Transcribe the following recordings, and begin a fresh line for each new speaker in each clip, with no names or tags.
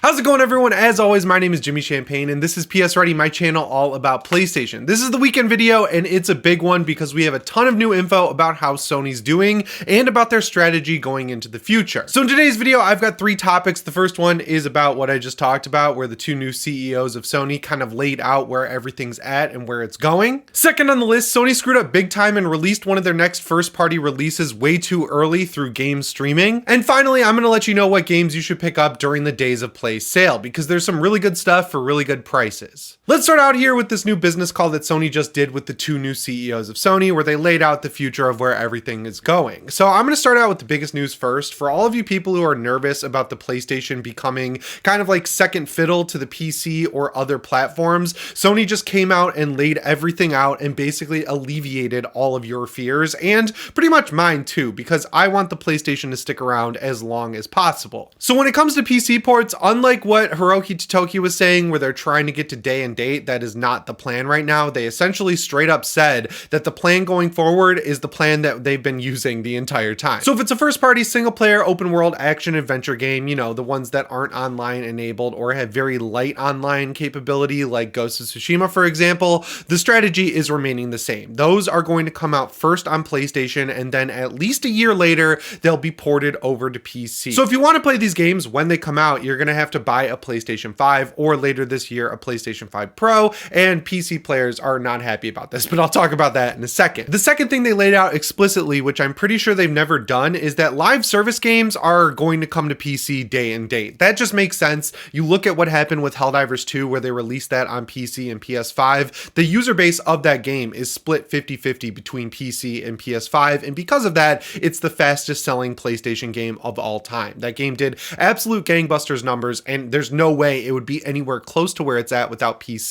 How's it going, everyone? As always, my name is Jimmy Champagne, and this is PSReady, my channel all about PlayStation. This is the weekend video, and it's a big one because we have a ton of new info about how Sony's doing and about their strategy going into the future. So in today's video, I've got three topics. The first one is about what I just talked about, where the two new CEOs of Sony kind of laid out where everything's at and where it's going. Second on the list, Sony screwed up big time and released one of their next first-party releases way too early through game streaming. And finally, I'm going to let you know what games you should pick up during the Days of Play sale, because there's some really good stuff for really good prices. Let's start out here with this new business call that Sony just did with the two new CEOs of Sony, where they laid out the future of where everything is going. So I'm going to start out with the biggest news first. For all of you people who are nervous about the PlayStation becoming kind of like second fiddle to the PC or other platforms, Sony just came out and laid everything out and basically alleviated all of your fears, and pretty much mine too, because I want the PlayStation to stick around as long as possible. So when it comes to PC ports, unlike what Hiroki Totoki was saying, where they're trying to get to day and date, that is not the plan right now. They essentially straight up said that the plan going forward is the plan that they've been using the entire time. So if it's a first party single player open world action adventure game, you know, the ones that aren't online enabled or have very light online capability like Ghost of Tsushima, for example, the strategy is remaining the same. Those are going to come out first on PlayStation, and then at least a year later, they'll be ported over to PC. So if you want to play these games when they come out, you're going to have to buy a PlayStation 5 or later this year a PlayStation 5 Pro, and PC players are not happy about this, but I'll talk about that in a second. The second thing they laid out explicitly, which I'm pretty sure they've never done, is that live service games are going to come to PC day and date. That just makes sense. You look at what happened with Helldivers 2, where they released that on PC and PS5. The user base of that game is split 50-50 between PC and PS5, and because of that, it's the fastest selling PlayStation game of all time. That game did absolute gangbusters numbers, and there's no way it would be anywhere close to where it's at without PC.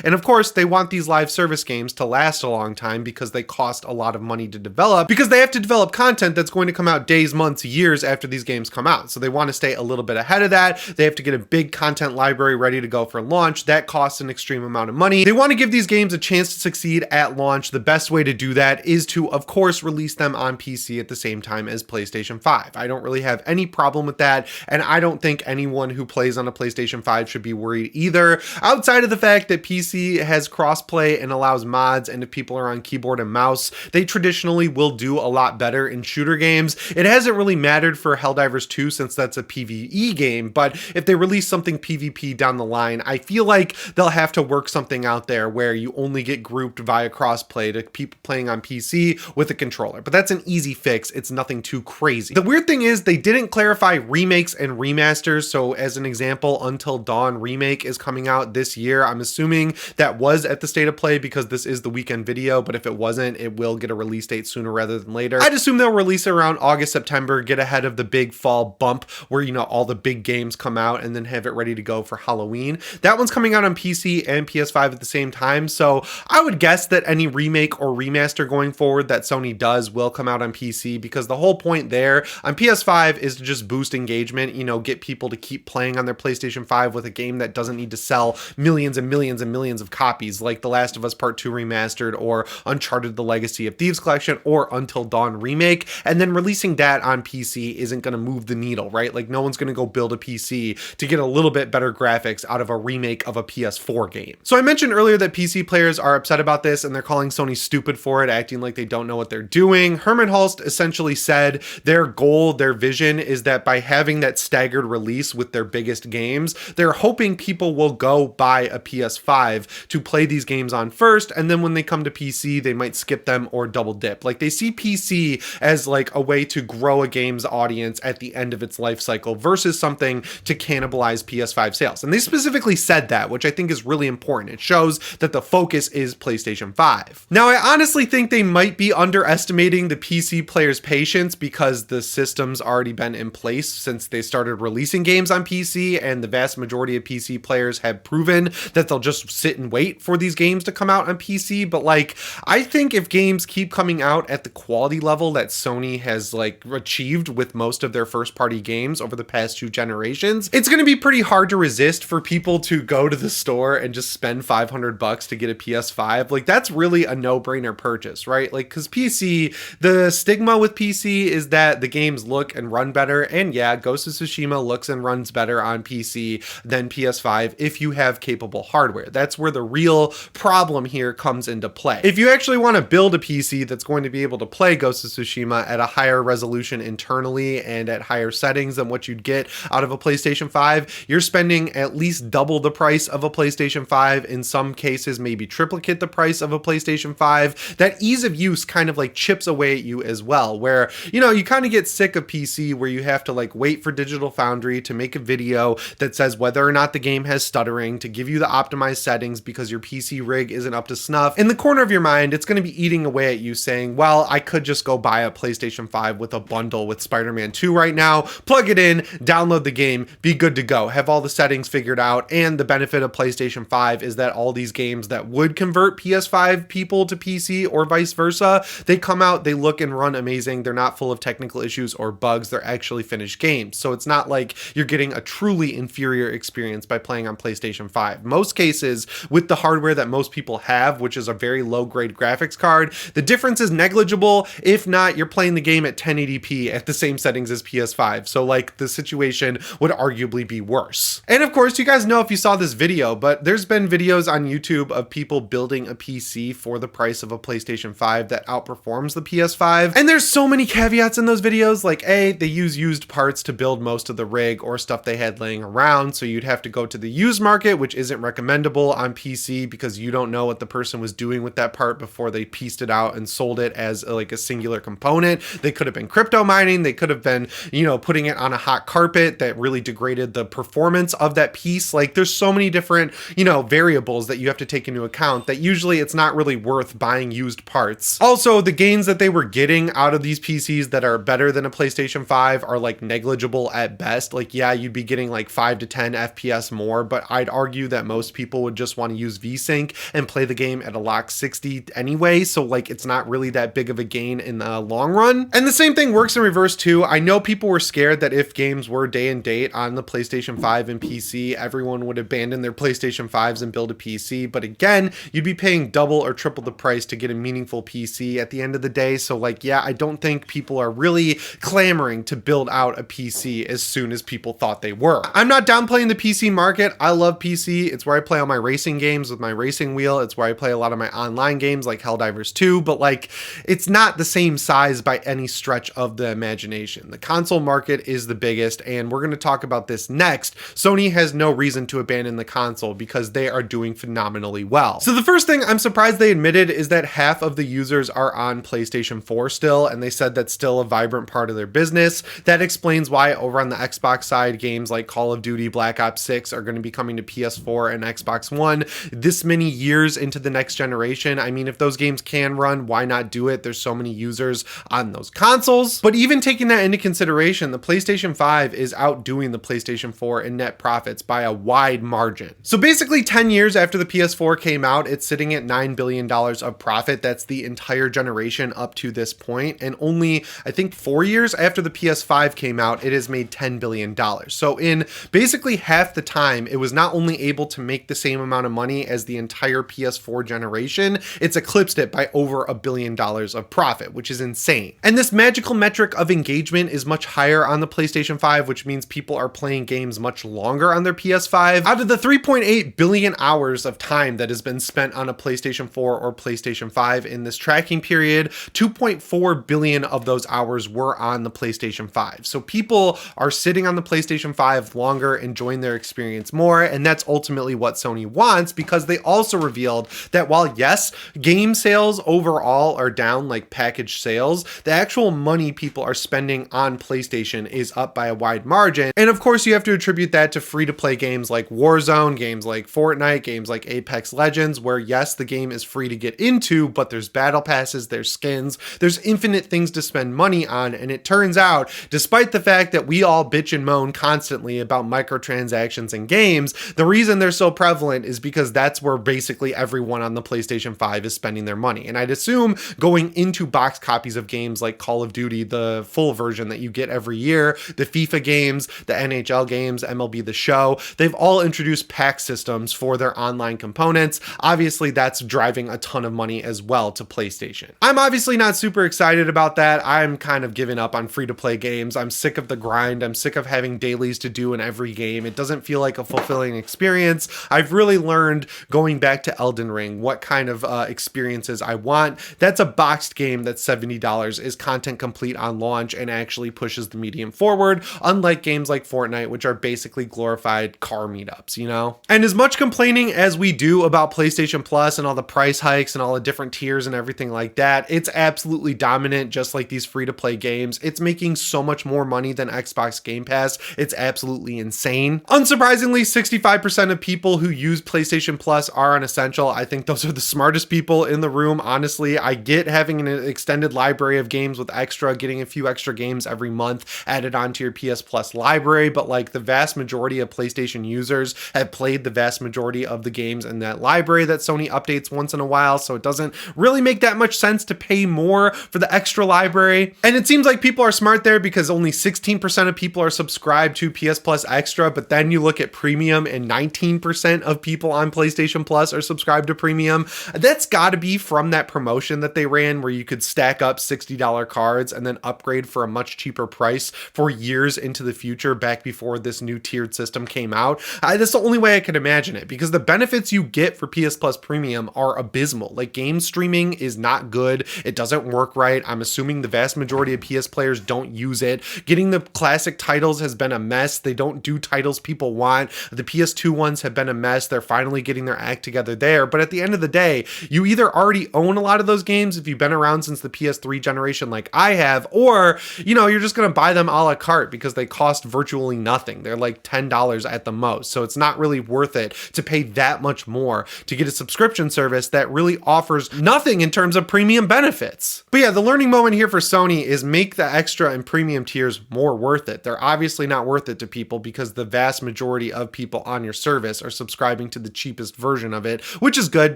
And of course, they want these live service games to last a long time because they cost a lot of money to develop, because they have to develop content that's going to come out days, months, years after these games come out. So they want to stay a little bit ahead of that. They have to get a big content library ready to go for launch. That costs an extreme amount of money. They want to give these games a chance to succeed at launch. The best way to do that is to, of course, release them on PC at the same time as PlayStation 5. I don't really have any problem with that, and I don't think anyone who plays on a PlayStation 5 should be worried either, outside of the fact that PC has crossplay and allows mods, and if people are on keyboard and mouse, they traditionally will do a lot better in shooter games. It hasn't really mattered for Helldivers 2 since that's a PvE game, but if they release something PvP down the line, I feel like they'll have to work something out there where you only get grouped via crossplay to people playing on PC with a controller. But that's an easy fix. It's nothing too crazy. The weird thing is they didn't clarify remakes and remasters. So as an example, Until Dawn remake is coming out this year. I'm assuming that was at the State of Play because this is the weekend video, but if it wasn't, it will get a release date sooner rather than later. I'd assume they'll release it around August, September, get ahead of the big fall bump where, you know, all the big games come out, and then have it ready to go for Halloween. That one's coming out on PC and PS5 at the same time. So I would guess that any remake or remaster going forward that Sony does will come out on PC, because the whole point there on PS5 is to just boost engagement, you know, get people to keep playing on their PlayStation 5 with a game that doesn't need to sell millions and millions and millions of copies, like The Last of Us Part 2 Remastered or Uncharted The Legacy of Thieves Collection or Until Dawn Remake. And then releasing that on PC isn't going to move the needle, right? Like, no one's going to go build a PC to get a little bit better graphics out of a remake of a PS4 game. So I mentioned earlier that PC players are upset about this, and they're calling Sony stupid for it, acting like they don't know what they're doing. Herman Hulst essentially said their goal, their vision is that by having that staggered release with their biggest games, they're hoping people will go buy a PS5 to play these games on first, and then when they come to PC, they might skip them or double dip. Like, they see PC as like a way to grow a game's audience at the end of its life cycle versus something to cannibalize PS5 sales. And they specifically said that, which I think is really important. It shows that the focus is PlayStation 5. Now, I honestly think they might be underestimating the PC players' patience, because the system's already been in place since they started releasing games on PC, and the vast majority of PC players have proven that they'll just sit and wait for these games to come out on PC. But like, I think if games keep coming out at the quality level that Sony has like achieved with most of their first party games over the past 2 generations, it's going to be pretty hard to resist for people to go to the store and just spend $500 to get a PS5. Like, that's really a no-brainer purchase, right? Like, because PC, the stigma with PC is that the games look and run better, and yeah, Ghost of Tsushima looks and runs better faster on PC than PS5 if you have capable hardware. That's where the real problem here comes into play. If you actually want to build a PC that's going to be able to play Ghost of Tsushima at a higher resolution internally and at higher settings than what you'd get out of a PlayStation 5, you're spending at least double the price of a PlayStation 5, in some cases maybe triplicate the price of a PlayStation 5. That ease of use kind of like chips away at you as well, where, you know, you kind of get sick of PC where you have to like wait for Digital Foundry to make a video that says whether or not the game has stuttering, to give you the optimized settings because your PC rig isn't up to snuff. In the corner of your mind, it's going to be eating away at you saying, well, I could just go buy a PlayStation 5 with a bundle with Spider-Man 2 right now, plug it in, download the game, be good to go, have all the settings figured out. And the benefit of PlayStation 5 is that all these games that would convert PS5 people to PC or vice versa, they come out, they look and run amazing. They're not full of technical issues or bugs. They're actually finished games. So it's not like you're getting a truly inferior experience by playing on PlayStation 5. Most cases with the hardware that most people have, which is a very low grade graphics card, the difference is negligible. If not, you're playing the game at 1080p at the same settings as PS5. So like the situation would arguably be worse. And of course, you guys know if you saw this video, but there's been videos on YouTube of people building a PC for the price of a PlayStation 5 that outperforms the PS5. And there's so many caveats in those videos, like A, they use used parts to build most of the rig or stuff they had laying around, so you'd have to go to the used market, which isn't recommendable on PC because you don't know what the person was doing with that part before they pieced it out and sold it as like a singular component. They could have been crypto mining, they could have been, you know, putting it on a hot carpet that really degraded the performance of that piece. Like there's so many different, you know, variables that you have to take into account that usually it's not really worth buying used parts. Also, the gains that they were getting out of these PCs that are better than a PlayStation 5 are like negligible at best. Like, yeah, you'd be getting like 5 to 10 FPS more, but I'd argue that most people would just want to use VSync and play the game at a lock 60 anyway. So like, it's not really that big of a gain in the long run. And the same thing works in reverse too. I know people were scared that if games were day and date on the PlayStation 5 and PC, everyone would abandon their PlayStation 5s and build a PC. But again, you'd be paying double or triple the price to get a meaningful PC at the end of the day. So like, yeah, I don't think people are really clamoring to build out a PC as soon as people thought they were. I'm not downplaying the PC market. I love PC. It's where I play all my racing games with my racing wheel. It's where I play a lot of my online games like Helldivers 2, but like, it's not the same size by any stretch of the imagination. The console market is the biggest, and we're going to talk about this next. Sony has no reason to abandon the console because they are doing phenomenally well. So the first thing I'm surprised they admitted is that half of the users are on PlayStation 4 still, and they said that's still a vibrant part of their business. That explains why over on the Xbox side, games like Call of Duty, Black Ops 6 are going to be coming to PS4 and Xbox One this many years into the next generation. I mean, if those games can run, why not do it? There's so many users on those consoles. But even taking that into consideration, the PlayStation 5 is outdoing the PlayStation 4 in net profits by a wide margin. So basically 10 years after the PS4 came out, it's sitting at $9 billion of profit. That's the entire generation up to this point. And only, I think 4 years after the PS5 came out, it has made $10 billion. So in basically half the time, it was not only able to make the same amount of money as the entire PS4 generation, it's eclipsed it by over $1 billion of profit, which is insane. And this magical metric of engagement is much higher on the PlayStation 5, which means people are playing games much longer on their PS5. Out of the 3.8 billion hours of time that has been spent on a PlayStation 4 or PlayStation 5 in this tracking period, 2.4 billion of those hours were on the PlayStation 5. So people are sitting on the PlayStation 5 longer, enjoying their experience more, and that's ultimately what Sony wants, because they also revealed that while yes, game sales overall are down like package sales, the actual money people are spending on PlayStation is up by a wide margin. And of course, you have to attribute that to free-to-play games like Warzone, games like Fortnite, games like Apex Legends, where yes, the game is free to get into, but there's battle passes, there's skins, there's infinite things to spend money on. And it turns out, despite the fact that we all bitch and moan constantly about microtransactions in games, the reason they're so prevalent is because that's where basically everyone on the PlayStation 5 is spending their money. And I'd assume going into box copies of games like Call of Duty, the full version that you get every year, the FIFA games, the NHL games, MLB The Show, they've all introduced pack systems for their online components. Obviously, that's driving a ton of money as well to PlayStation. I'm obviously not super excited about that. I'm kind of giving up on free-to-play games. I'm sick of the grind. I'm sick of having dailies to to do in every game. It doesn't feel like a fulfilling experience. I've really learned going back to Elden Ring what kind of experiences I want. That's a boxed game that's $70, is content complete on launch, and actually pushes the medium forward, unlike games like Fortnite, which are basically glorified car meetups, you know? And as much complaining as we do about PlayStation Plus and all the price hikes and all the different tiers and everything like that, it's absolutely dominant, just like these free-to-play games. It's making so much more money than Xbox Game Pass. It's absolutely insane. Unsurprisingly, 65% of people who use PlayStation Plus are unessential. I think those are the smartest people in the room, honestly. I get having an extended library of games with extra, getting a few extra games every month added onto your PS Plus library, but like the vast majority of PlayStation users have played the vast majority of the games in that library that Sony updates once in a while, so it doesn't really make that much sense to pay more for the extra library. And it seems like people are smart there because only 16% of people are subscribed to PS Plus Extra, but then you look at Premium and 19% of people on PlayStation Plus are subscribed to Premium. That's got to be from that promotion that they ran where you could stack up $60 cards and then upgrade for a much cheaper price for years into the future, back before this new tiered system came out. That's the only way I can imagine it, because the benefits you get for PS Plus Premium are abysmal. Like, game streaming is not good. It doesn't work right. I'm assuming the vast majority of PS players don't use it. Getting the classic titles has been a mess. They don't do titles people want. The PS2 ones have been a mess. They're finally getting their act together there. But at the end of the day, you either already own a lot of those games if you've been around since the PS3 generation like I have, or, you know, you're just going to buy them a la carte because they cost virtually nothing. They're like $10 at the most. So it's not really worth it to pay that much more to get a subscription service that really offers nothing in terms of premium benefits. But yeah, the learning moment here for Sony is make the extra and premium tiers more worth it. They're obviously not worth it to people because the vast majority of people on your service are subscribing to the cheapest version of it, which is good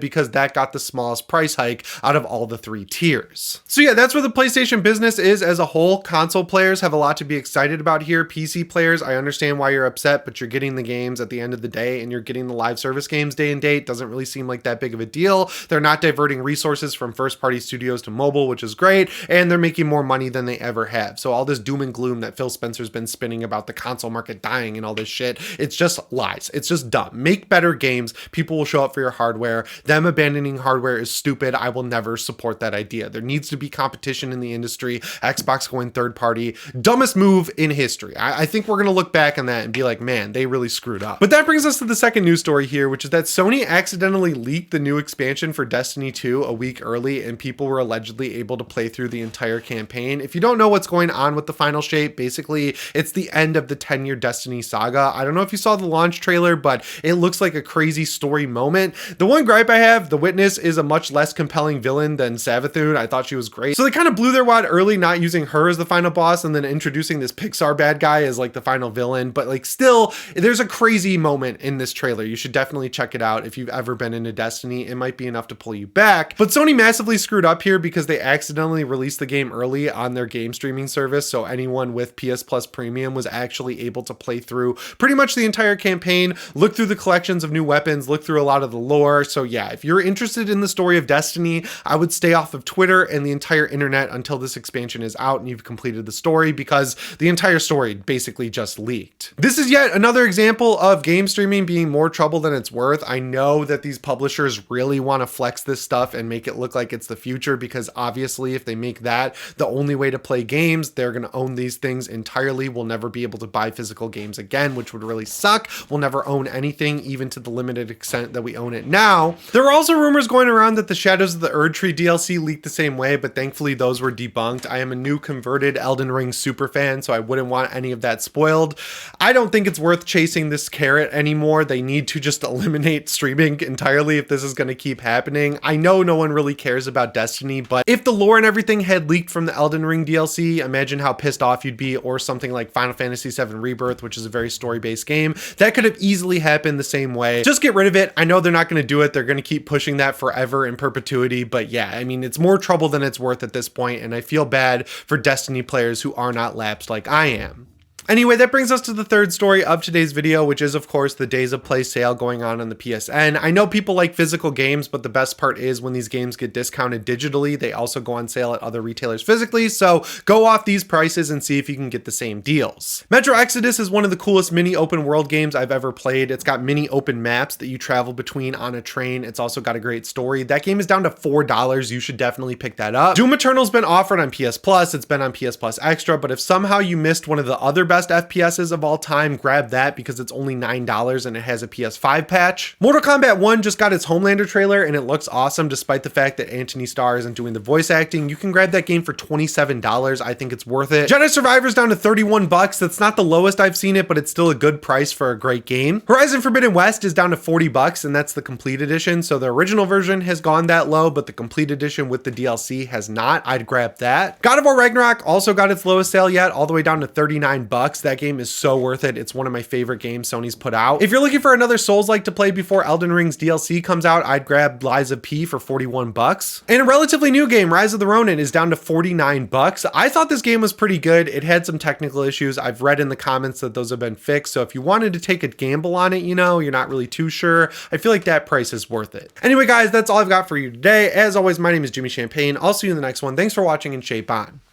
because that got the smallest price hike out of all the three tiers. So yeah, that's where the PlayStation business is as a whole. Console players have a lot to be excited about here. PC players, I understand why you're upset, but you're getting the games at the end of the day and you're getting the live service games day and date. Doesn't really seem like that big of a deal. They're not diverting resources from first party studios to mobile, which is great, and they're making more money than they ever have. So all this doom and gloom that Phil Spencer's been spinning about the console market dying and all this shit, it's just lies. It's just dumb. Make better games. People will show up for your hardware. Them abandoning hardware is stupid. I will never support that idea. There needs to be competition in the industry. Xbox going third party, dumbest move in history. I think we're going to look back on that and be like, man, they really screwed up. But that brings us to the second news story here, which is that Sony accidentally leaked the new expansion for Destiny 2 a week early, and people were allegedly able to play through the entire campaign. If you don't know what's going on with the final shape, basically it's the end of the 10-year Destiny saga. I don't know if you saw the launch trailer, but it looks like a crazy story moment. The one gripe I have, the Witness is a much less compelling villain than Savathun. I thought she was great. So they kind of blew their wad early, not using her as the final boss and then introducing this Pixar bad guy as like the final villain. But like still, there's a crazy moment in this trailer. You should definitely check it out if you've ever been into Destiny. It might be enough to pull you back. But Sony massively screwed up here because they accidentally released the game early on their game streaming service. So anyone with PS Plus Premium was actually able to play through pretty much the entire campaign, look through the collections of new weapons, look through a lot of the lore. So yeah, if you're interested in the story of Destiny, I would stay off of Twitter and the entire internet until this expansion is out and you've completed the story, because the entire story basically just leaked. This is yet another example of game streaming being more trouble than it's worth. I know that these publishers really want to flex this stuff and make it look like it's the future, because obviously if they make that the only way to play games, they're going to own these things entirely. We'll never be able to buy physical games again, which would really suck. We'll never own anything, even to the limited extent that we own it now. There are also rumors going around that the Shadows of the Erdtree DLC leaked the same way, but thankfully those were debunked. I am a new converted Elden Ring super fan, so I wouldn't want any of that spoiled. I don't think it's worth chasing this carrot anymore. They need to just eliminate streaming entirely if this is going to keep happening. I know no one really cares about Destiny, but if the lore and everything had leaked from the Elden Ring DLC, imagine how pissed off you'd be. Or something like Final Fantasy VII Rebirth, which is a very story-based game. That could have easily happened the same way. Just get rid of it. I know they're not going to do it. They're going to keep pushing that forever in perpetuity, but yeah, I mean, it's more trouble than it's worth at this point, and I feel bad for Destiny players who are not lapsed like I am. Anyway, that brings us to the third story of today's video, which is of course the Days of Play sale going on the PSN. I know people like physical games, but the best part is when these games get discounted digitally, they also go on sale at other retailers physically. So go off these prices and see if you can get the same deals. Metro Exodus is one of the coolest mini open world games I've ever played. It's got mini open maps that you travel between on a train. It's also got a great story. That game is down to $4. You should definitely pick that up. Doom Eternal's been offered on PS Plus. It's been on PS Plus Extra, but if somehow you missed one of the other best FPSs of all time, grab that because it's only $9 and it has a PS5 patch. Mortal Kombat 1 just got its Homelander trailer and it looks awesome despite the fact that Anthony Starr isn't doing the voice acting. You can grab that game for $27. I think it's worth it. Jedi Survivor's down to 31 bucks. That's not the lowest I've seen it, but it's still a good price for a great game. Horizon Forbidden West is down to 40 bucks and that's the complete edition. So the original version has gone that low, but the complete edition with the DLC has not. I'd grab that. God of War Ragnarok also got its lowest sale yet, all the way down to 39 bucks. That game is so worth it. It's one of my favorite games Sony's put out. If you're looking for another Souls-like to play before Elden Ring's DLC comes out, I'd grab Lies of P for 41 bucks. And a relatively new game, Rise of the Ronin, is down to 49 bucks. I thought this game was pretty good. It had some technical issues. I've read in the comments that those have been fixed. So if you wanted to take a gamble on it, you know, you're not really too sure, I feel like that price is worth it. Anyway, guys, that's all I've got for you today. As always, my name is Jimmy Champagne. I'll see you in the next one. Thanks for watching and shape on.